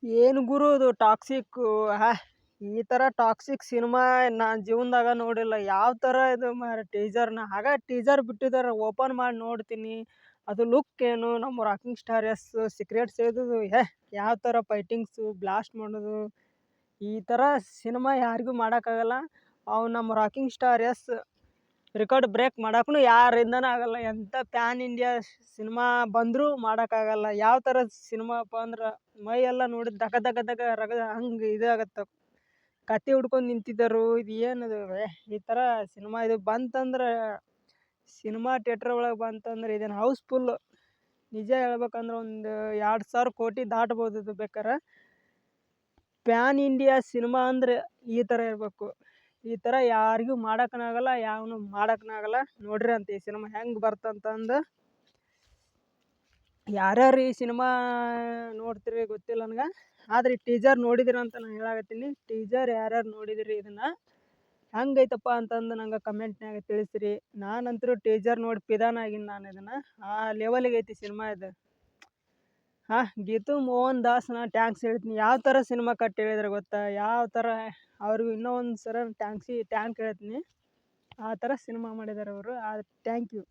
ಏನು ಗುರು ಇದು ಟಾಕ್ಸಿಕ್. ಹಾ, ಈ ಥರ ಟಾಕ್ಸಿಕ್ ಸಿನಿಮಾ ನಾನು ಜೀವನದಾಗ ನೋಡಿಲ್ಲ. ಯಾವ ಥರ ಇದು ಟೀಸರ್ನ ಟೀಸರ್ ಬಿಟ್ಟಿದ್ದಾರೆ, ಓಪನ್ ಮಾಡಿ ನೋಡ್ತೀನಿ. ಅದು ಲುಕ್ ಏನು, ನಮ್ಮ ರಾಕಿಂಗ್ ಸ್ಟಾರ್ ಎಸ್ ಸೀಕ್ರೆಟ್ಸ್ ಇದು ಯಾವ ಥರ ಫೈಟಿಂಗ್ಸು ಬ್ಲಾಸ್ಟ್ ಮಾಡೋದು, ಈ ಥರ ಸಿನಿಮಾ ಯಾರಿಗೂ ಮಾಡೋಕ್ಕಾಗಲ್ಲ. ಅವ್ನು ನಮ್ಮ ರಾಕಿಂಗ್ ಸ್ಟಾರ್ ಎಸ್ ರೆಕಾರ್ಡ್ ಬ್ರೇಕ್ ಮಾಡೋಕ್ಕೂ ಯಾರಿಂದನೂ ಆಗಲ್ಲ. ಎಂಥ ಪ್ಯಾನ್ ಇಂಡಿಯಾ ಸಿನಿಮಾ ಬಂದರೂ ಮಾಡೋಕ್ಕಾಗಲ್ಲ. ಯಾವ ಥರ ಸಿನಿಮಾಪ್ಪ ಅಂದ್ರೆ ಮೈ ಎಲ್ಲ ನೋಡಿ ದಗ ದಗ ದಗ ರಗದ ಹಂಗೆ ಇದಾಗತ್ತೆ. ಕತ್ತಿ ಹಿಡ್ಕೊಂಡು ನಿಂತಿದ್ದರು. ಇದು ಏನದು ಈ ಥರ ಸಿನಿಮಾ ಇದು ಬಂತಂದ್ರೆ, ಸಿನಿಮಾ ಥಿಯೇಟ್ರ್ ಒಳಗೆ ಬಂತಂದ್ರೆ ಇದೇನು ಹೌಸ್ಫುಲ್ಲು. ನಿಜ ಹೇಳ್ಬೇಕಂದ್ರೆ ಒಂದು 2,000 ಕೋಟಿ ದಾಟ್ಬೋದು ಇದು ಬೇಕಾರೆ. ಪ್ಯಾನ್ ಇಂಡಿಯಾ ಸಿನಿಮಾ ಅಂದರೆ ಈ ಥರ ಇರಬೇಕು. ಈ ಥರ ಯಾರಿಗೂ ಮಾಡೋಕ್ಕನಾಗಲ್ಲ, ಯಾವನು ಮಾಡೋಕ್ಕನಾಗಲ್ಲ. ನೋಡ್ರಿ ಅಂತ ಈ ಸಿನಿಮಾ ಹೆಂಗೆ ಬರ್ತಂತಂದು. ಯಾರ್ಯಾರು ಈ ಸಿನಿಮಾ ನೋಡ್ತೀರಿ ಗೊತ್ತಿಲ್ಲ ನನಗೆ, ಆದರೆ ಈ ಟೀಸರ್ ನೋಡಿದಿರ ಅಂತ ನಾನು ಹೇಳಾಕತ್ತೀನಿ. ಟೀಸರ್ ಯಾರ್ಯಾರು ನೋಡಿದಿರಿ ಇದನ್ನು ಹೆಂಗೈತಪ್ಪ ಅಂತಂದು ನಂಗೆ ಕಮೆಂಟ್ನಾಗ ತಿಳಿಸ್ರಿ. ನಾನಂತರೂ ಟೀಸರ್ ನೋಡಿ ಪಿದಾನ ಆಗಿನಿ. ನಾನು ಇದನ್ನು ಆ ಲೆವೆಲಿಗೆ ಐತಿ ಸಿನಿಮಾ ಇದು. ಗೀತು ಮೋಹನ್ ದಾಸ್ನ ಟ್ಯಾಂಕ್ಸ್ ಹೇಳ್ತೀನಿ. ಯಾವ ಥರ ಸಿನಿಮಾ ಕಟ್ ಹೇಳಿದ್ರೆ ಗೊತ್ತಾ, ಯಾವ ಥರ ಅವ್ರಿಗೂ ಇನ್ನೂ ಒಂದು ಸಲ ಟ್ಯಾಂಕ್ ಹೇಳ್ತೀನಿ. ಆ ಥರ ಸಿನಿಮಾ ಮಾಡಿದ್ದಾರೆ ಅವರು. Thank you.